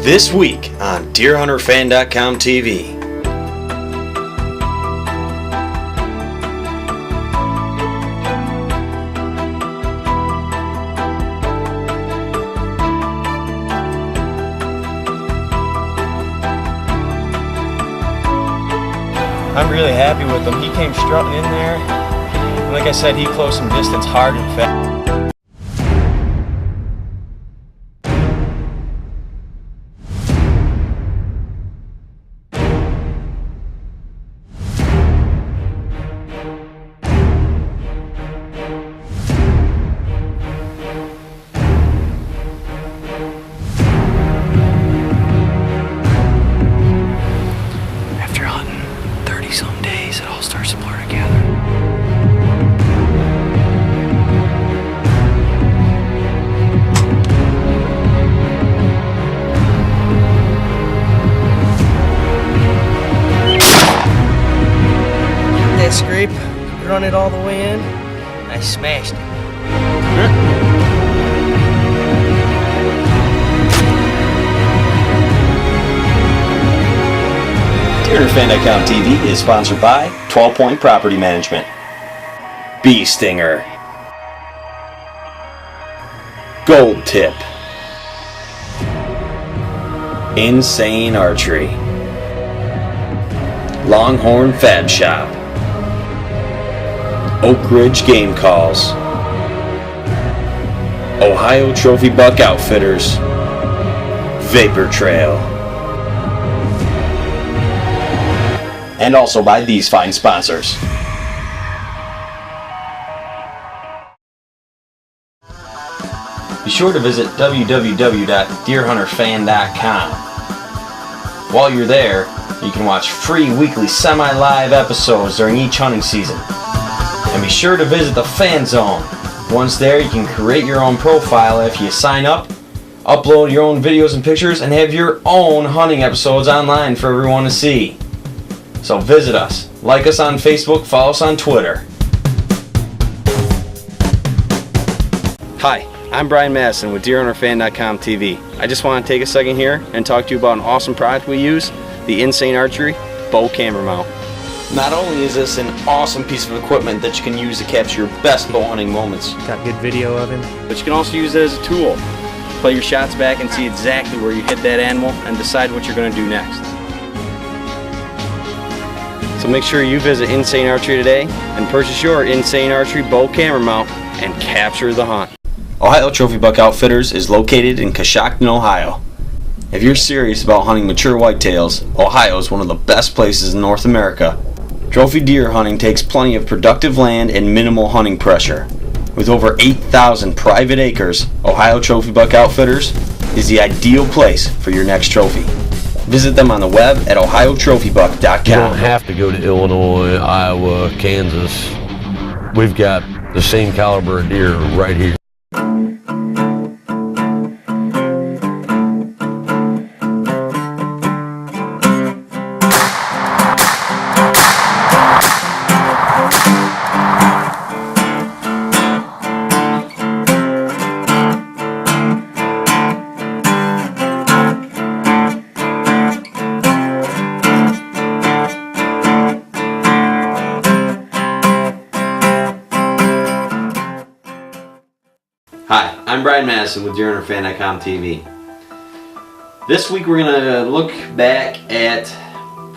This week on DeerHunterFan.com TV. I'm really happy with him. He came strutting in there. And like I said, he closed some distance hard and fast. Some days it all starts to blur together. That scrape, run it all the way in, I smashed it. DeerHunterFan.com TV is sponsored by 12 Point Property Management, Bee Stinger, Gold Tip, Insane Archery, Longhorn Fab Shop, Oak Ridge Game Calls, Ohio Trophy Buck Outfitters, Vapor Trail, and also by these fine sponsors. Be sure to visit www.deerhunterfan.com. While you're there, you can watch free weekly semi-live episodes during each hunting season. And be sure to visit the Fan Zone. Once there, you can create your own profile after you sign up, upload your own videos and pictures, and have your own hunting episodes online for everyone to see. So visit us, like us on Facebook, follow us on Twitter. Hi, I'm Brian Madison with DeerHunterFan.com TV. I just want to take a second here and talk to you about an awesome product we use, the Insane Archery Bow Camera Mount. Not only is this an awesome piece of equipment that you can use to capture your best bow hunting moments, Got good video of him. but you can also use it as a tool. Play your shots back and see exactly where you hit that animal and decide what you're going to do next. So make sure you visit Insane Archery today and purchase your Insane Archery Bow Camera Mount and capture the hunt. Ohio Trophy Buck Outfitters is located in Coshocton, Ohio. If you're serious about hunting mature whitetails, Ohio is one of the best places in North America. Trophy deer hunting takes plenty of productive land and minimal hunting pressure. With over 8,000 private acres, Ohio Trophy Buck Outfitters is the ideal place for your next trophy. Visit them on the web at ohiotrophybuck.com. You don't have to go to Illinois, Iowa, Kansas. We've got the same caliber of deer right here. Hi, I'm Brian Madison with DeerHunterFan.com TV. This week we're going to look back at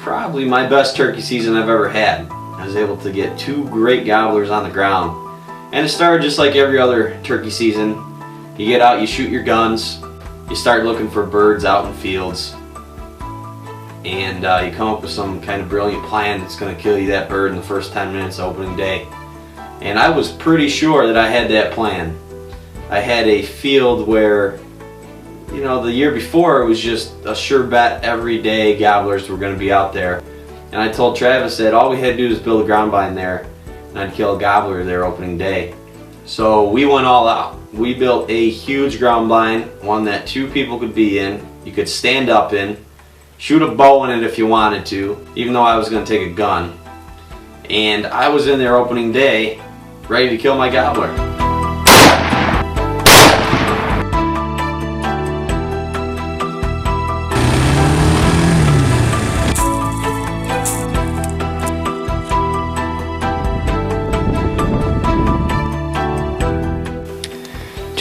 probably my best turkey season I've ever had. I was able to get 2 great gobblers on the ground. And it started just like every other turkey season. You get out, you shoot your guns, you start looking for birds out in fields, and you come up with some kind of brilliant plan that's going to kill you that bird in the first 10 minutes of opening day. And I was pretty sure that I had that plan. I had a field where, you know, the year before it was just a sure bet every day gobblers were going to be out there. And I told Travis that all we had to do was build a ground blind there and I'd kill a gobbler there opening day. So we went all out. We built a huge ground blind, one that 2 people could be in, you could stand up in, shoot a bow in it if you wanted to, even though I was going to take a gun. And I was in there opening day, ready to kill my gobbler.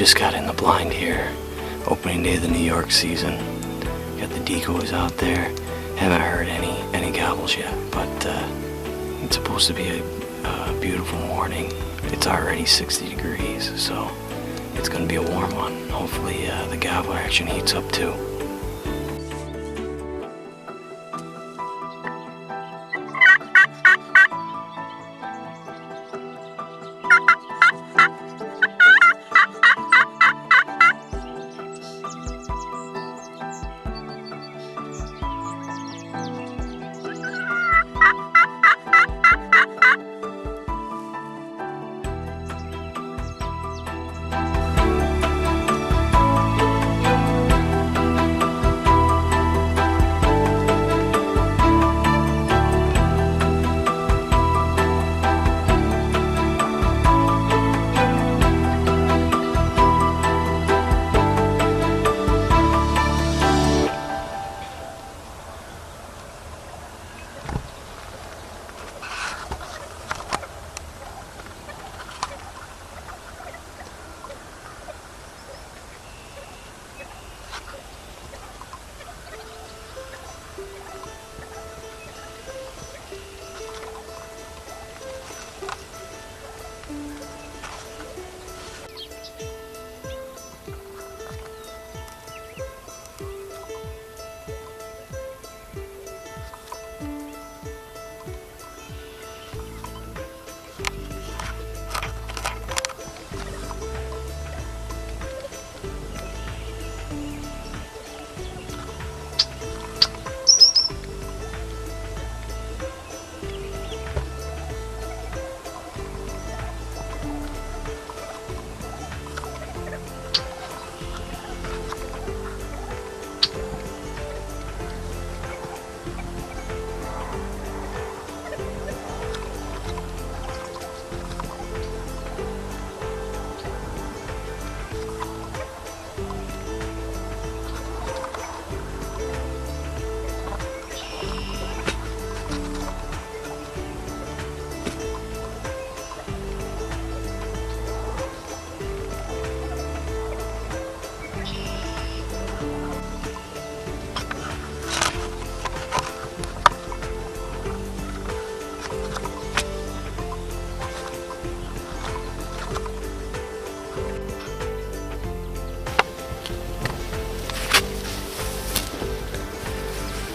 just got in the blind here. Opening day of the New York season. Got the decoys out there. Haven't heard any gobbles yet, but it's supposed to be a beautiful morning. It's already 60 degrees, so it's going to be a warm one. Hopefully the gobbler action heats up too.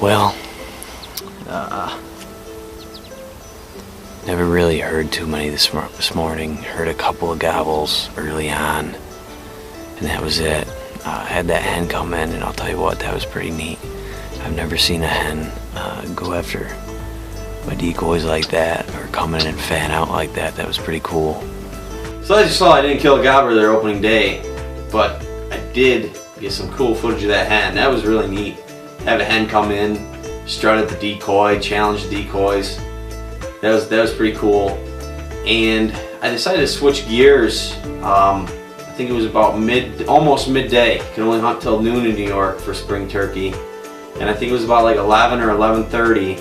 Well, never really heard too many this morning. Heard a couple of gobbles early on, and that was it. Had that hen come in, and I'll tell you what, that was pretty neat. I've never seen a hen go after my decoys like that, or come in and fan out like that. That was pretty cool. So as you saw, I didn't kill a gobbler their opening day, but I did get some cool footage of that hen. That was really neat. Have a hen come in, strut at the decoy, challenge the decoys. That was pretty cool. And I decided to switch gears. I think it was about almost midday. You can only hunt till noon in New York for spring turkey. And I think it was about like 11 or 11:30.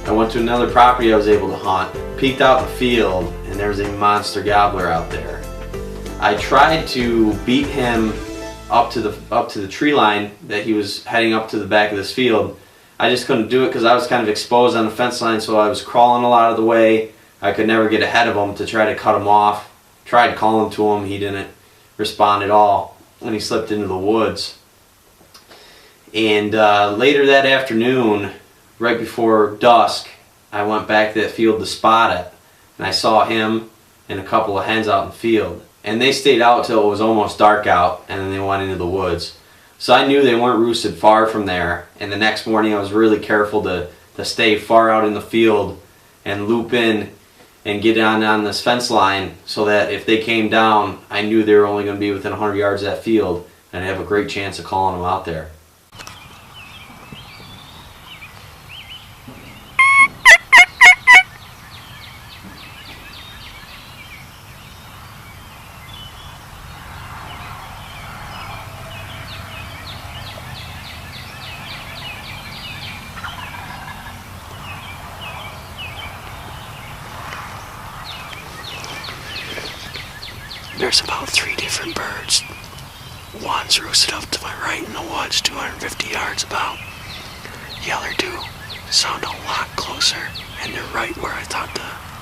I went to another property I was able to hunt, peeked out the field, and there was a monster gobbler out there. I tried to beat him up to the tree line that he was heading up to the back of this field. I just couldn't do it because I was kind of exposed on the fence line, so I was crawling a lot of the way. I could never get ahead of him to try to cut him off. Tried calling to him, he didn't respond at all, and he slipped into the woods. And later that afternoon, right before dusk, I went back to that field to spot it, and I saw him and a couple of hens out in the field. And they stayed out till it was almost dark out, and then they went into the woods. So I knew they weren't roosted far from there, and the next morning I was really careful to stay far out in the field and loop in and get on this fence line so that if they came down, I knew they were only going to be within 100 yards of that field, and I'd have a great chance of calling them out there. there's about 3 different birds. One's roosted up to my right in the woods, 250 yards about. The other 2 sound a lot closer, and they're right where I thought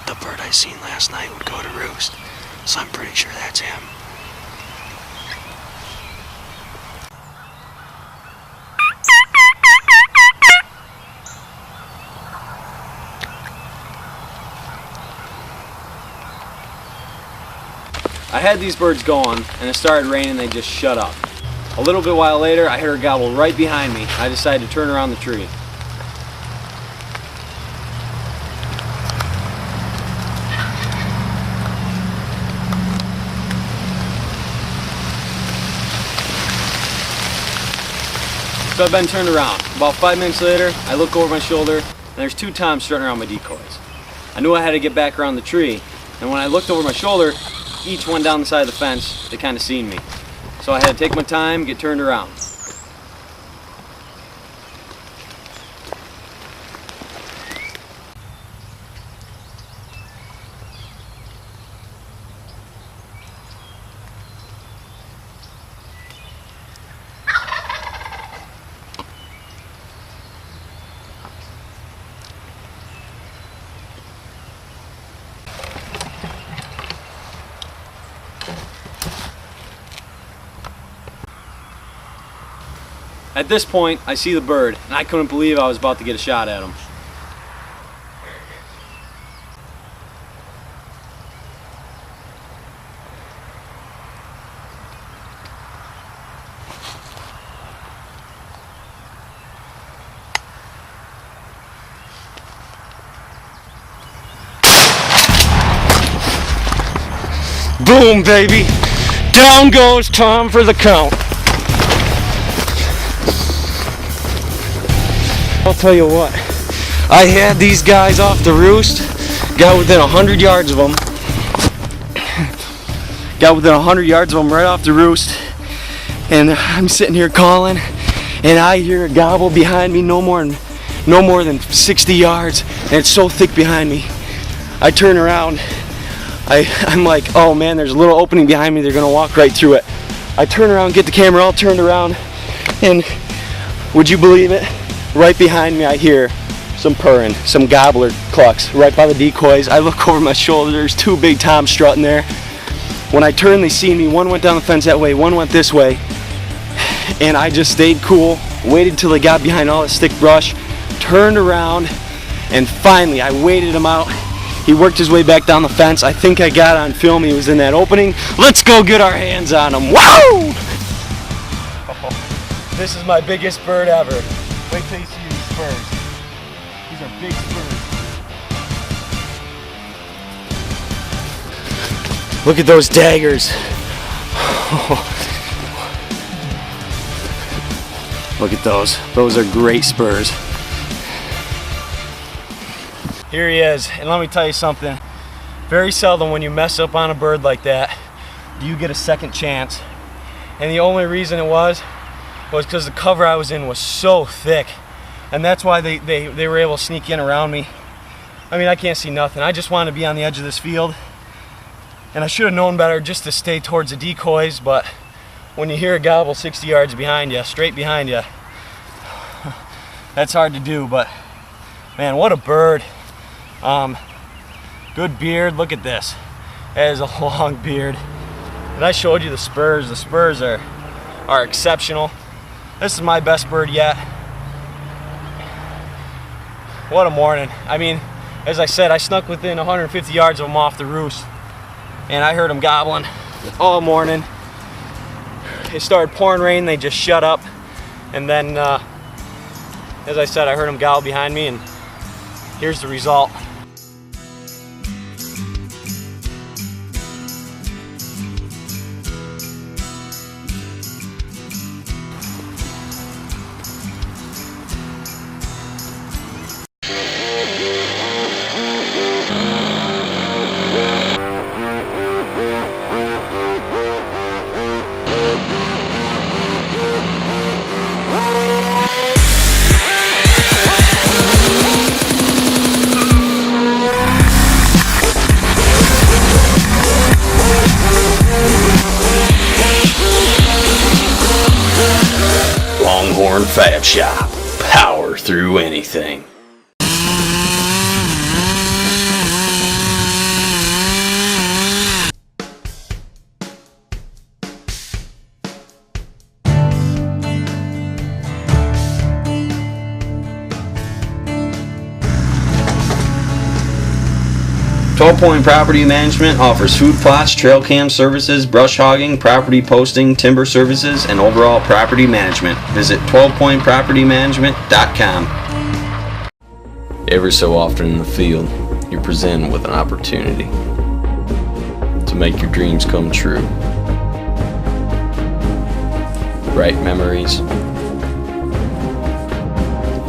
the bird I seen last night would go to roost. So I'm pretty sure that's him. I had these birds going, and it started raining, they just shut up. A little bit while later, I heard a gobble right behind me. I decided to turn around the tree. So I've been turned around. About 5 minutes later, I look over my shoulder, and there's 2 toms strutting around my decoys. I knew I had to get back around the tree, and when I looked over my shoulder, each one down the side of the fence, they kind of seen me. So I had to take my time, get turned around. At this point, I see the bird, and I couldn't believe I was about to get a shot at him. Boom, baby. Down goes Tom for the count. I'll tell you what, I had these guys off the roost, got within 100 yards of them. Got within 100 yards of them right off the roost, and I'm sitting here calling, and I hear a gobble behind me no more than 60 yards, and it's so thick behind me. I turn around, I'm like, oh man, there's a little opening behind me, they're gonna walk right through it. I turn around, get the camera all turned around, and would you believe it? Right behind me I hear some purring, some gobbler clucks right by the decoys. I look over my shoulder, there's 2 big toms strutting there. When I turned, they seen me. One went down the fence that way, one went this way. And I just stayed cool, waited till they got behind all this thick brush, turned around, and finally I waited him out. He worked his way back down the fence. I think I got on film, he was in that opening. Let's go get our hands on him. Woo! Oh, this is my biggest bird ever. Wait till you see these spurs. These are big spurs. Look at those daggers. Look at those. Those are great spurs. Here he is, and let me tell you something. Very seldom when you mess up on a bird like that, do you get a second chance. And the only reason it was because the cover I was in was so thick, and that's why they were able to sneak in around me. I mean, I can't see nothing. I just wanted to be on the edge of this field, and I should have known better just to stay towards the decoys, but when you hear a gobble 60 yards behind you, straight behind you, that's hard to do. But man, what a bird. Good beard. Look at this. That is a long beard. And I showed you the spurs. The spurs are exceptional. This is my best bird yet. What a morning. I mean, as I said, I snuck within 150 yards of him off the roost, and I heard him gobbling all morning. It started pouring rain, they just shut up, and then as I said, I heard him gobble behind me, and here's the result. Handicap Shop. Power through anything. Point Property Management offers food plots, trail cam services, brush hogging, property posting, timber services, and overall property management. Visit 12pointpropertymanagement.com. Every so often in the field, you're presented with an opportunity to make your dreams come true. Write memories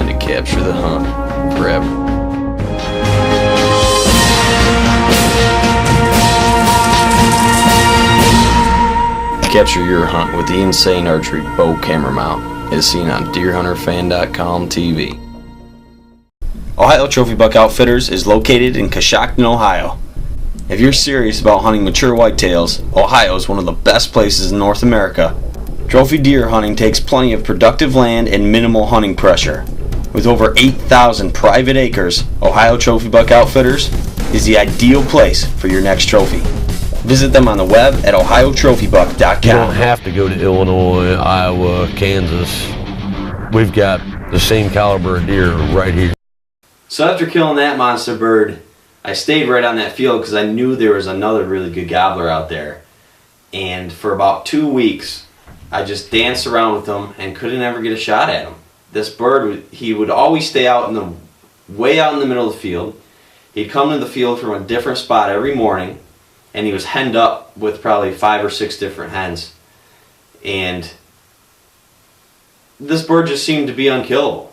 and to capture the hunt forever. Capture your hunt with the insane archery bow camera mount, as seen on deerhunterfan.com TV. Ohio Trophy Buck Outfitters is located in Coshocton, Ohio. If you're serious about hunting mature whitetails, Ohio is one of the best places in North America. Trophy deer hunting takes plenty of productive land and minimal hunting pressure. With over 8,000 private acres, Ohio Trophy Buck Outfitters is the ideal place for your next trophy. Visit them on the web at ohiotrophybuck.com. You don't have to go to Illinois, Iowa, Kansas. We've got the same caliber of deer right here. So after killing that monster bird, I stayed right on that field because I knew there was another really good gobbler out there. And for about 2 weeks, I just danced around with him and couldn't ever get a shot at him. This bird, he would always stay out in the way out in the middle of the field. He'd come to the field from a different spot every morning. And he was henned up with probably 5 or 6 different hens. And this bird just seemed to be unkillable.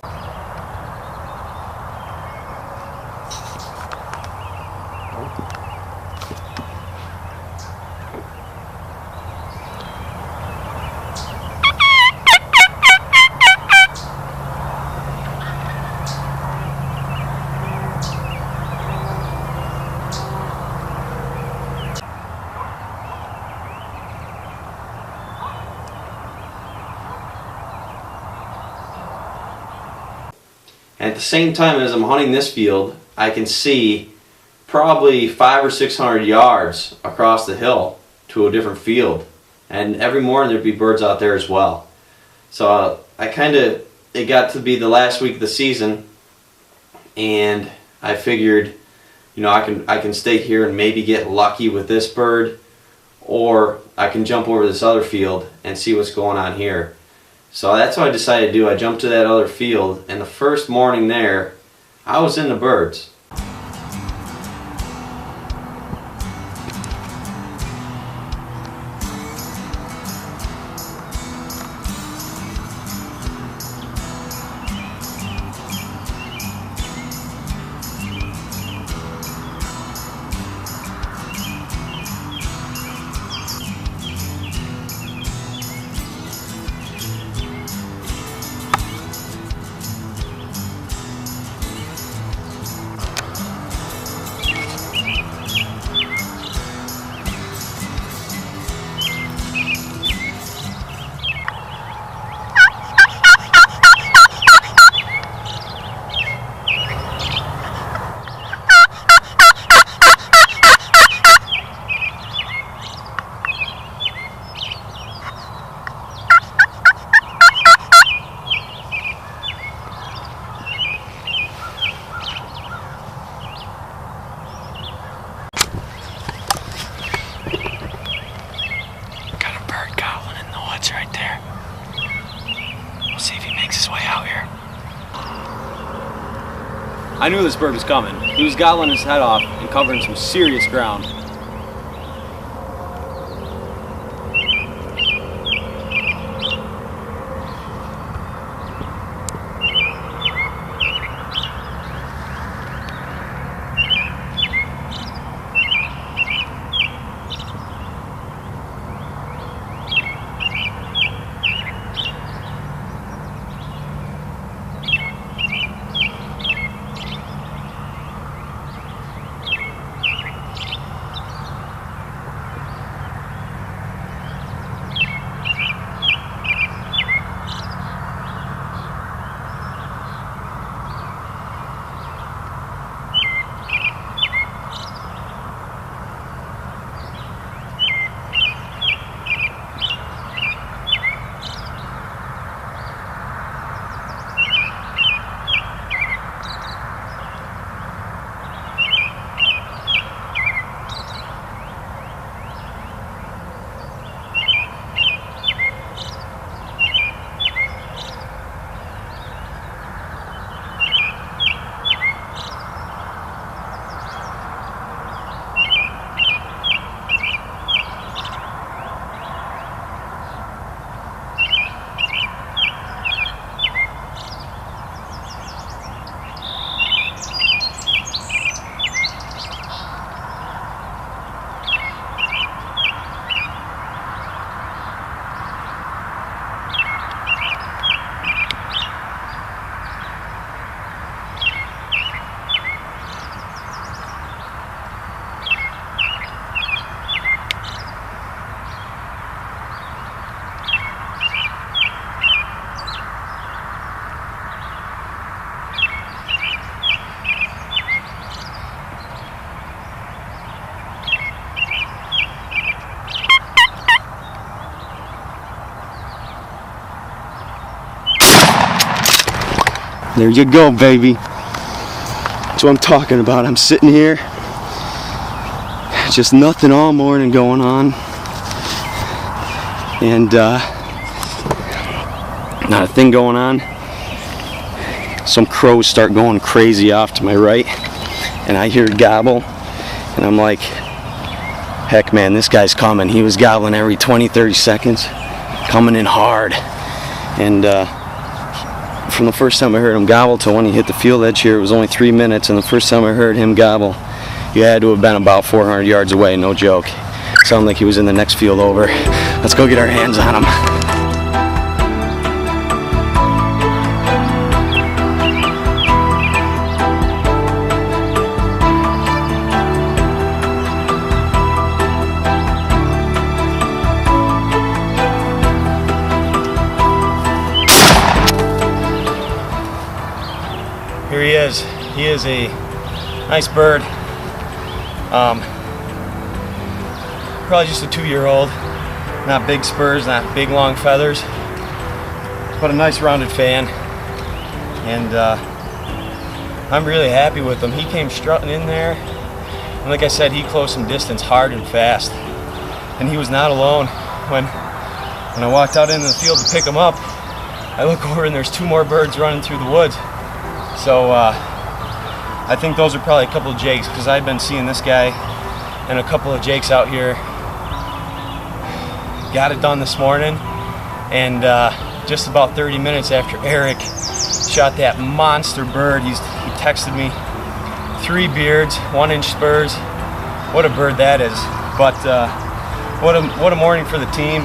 And at the same time as I'm hunting this field, I can see probably 500 or 600 yards across the hill to a different field. And every morning there'd be birds out there as well. So it got to be the last week of the season, and I figured, you know, I can stay here and maybe get lucky with this bird, or I can jump over this other field and see what's going on here. So that's what I decided to do. I jumped to that other field, and the first morning there, I was in the birds. Right there. We'll see if he makes his way out here. I knew this bird was coming. He was gobbling his head off and covering some serious ground. There you go, baby. That's what I'm talking about. I'm sitting here, just nothing all morning going on, and not a thing going on. Some crows start going crazy off to my right, and I hear gobble, and I'm like, heck man, this guy's coming. He was gobbling every 20-30 seconds, coming in hard. And from the first time I heard him gobble till when he hit the field edge here, it was only 3 minutes, and the first time I heard him gobble, he had to have been about 400 yards away, no joke. Sounded like he was in the next field over. Let's go get our hands on him. Here he is. He is a nice bird. Probably just a 2-year-old. Not big spurs, not big long feathers, but a nice rounded fan. And I'm really happy with him. He came strutting in there, and like I said, he closed some distance hard and fast. And he was not alone. When I walked out into the field to pick him up, I look over and there's 2 more birds running through the woods. So I think those are probably a couple of jakes, because I've been seeing this guy and a couple of jakes out here. Got it done this morning, and just about 30 minutes after Eric shot that monster bird, he texted me 3 beards, 1-inch spurs. What a bird that is. But what a morning for the team.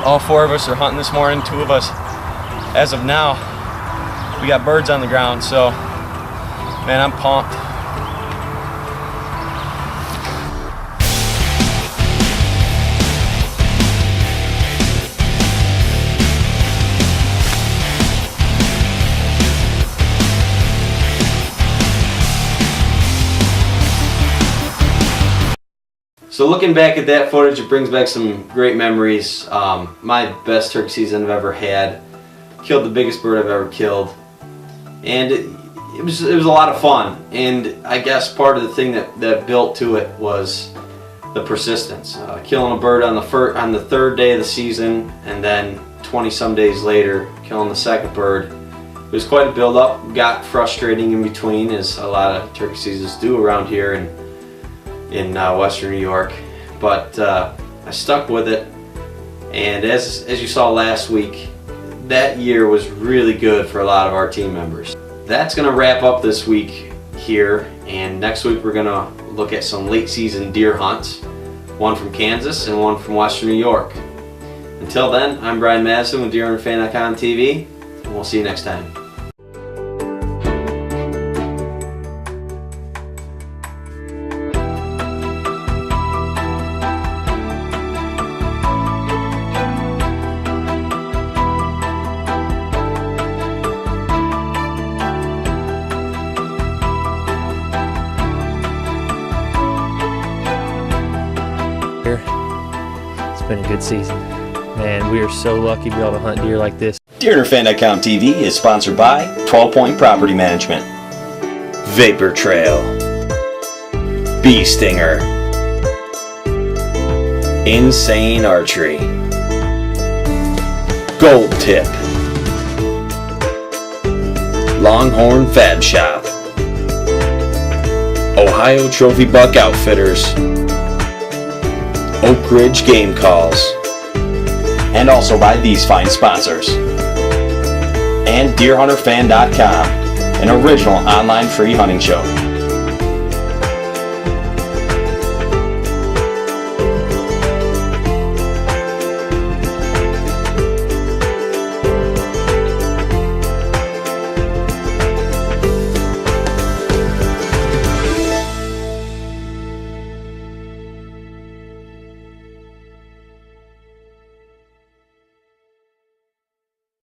All 4 of us are hunting this morning. 2 of us, as of now, we got birds on the ground, so man, I'm pumped. So looking back at that footage, it brings back some great memories. My best turkey season I've ever had. Killed the biggest bird I've ever killed. And it was a lot of fun. And I guess part of the thing that built to it was the persistence. Killing a bird on the 3rd day of the season, and then 20-some days later, killing the 2nd bird. It was quite a build-up. Got frustrating in between, as a lot of turkey seasons do around here in Western New York. But I stuck with it. And as you saw last week, that year was really good for a lot of our team members. That's going to wrap up this week here, and next week we're going to look at some late season deer hunts, one from Kansas and one from Western New York. Until then, I'm Brian Madison with DeerHunterFan.com TV, and we'll see you next time. It's been a good season. Man, we are so lucky to be able to hunt deer like this. DeerHunterFan.com TV is sponsored by 12 Point Property Management, Vapor Trail, Bee Stinger, Insane Archery, Gold Tip, Longhorn Fab Shop, Ohio Trophy Buck Outfitters, Oak Ridge Game Calls, and also by these fine sponsors. And DeerHunterFan.com, an original online free hunting show.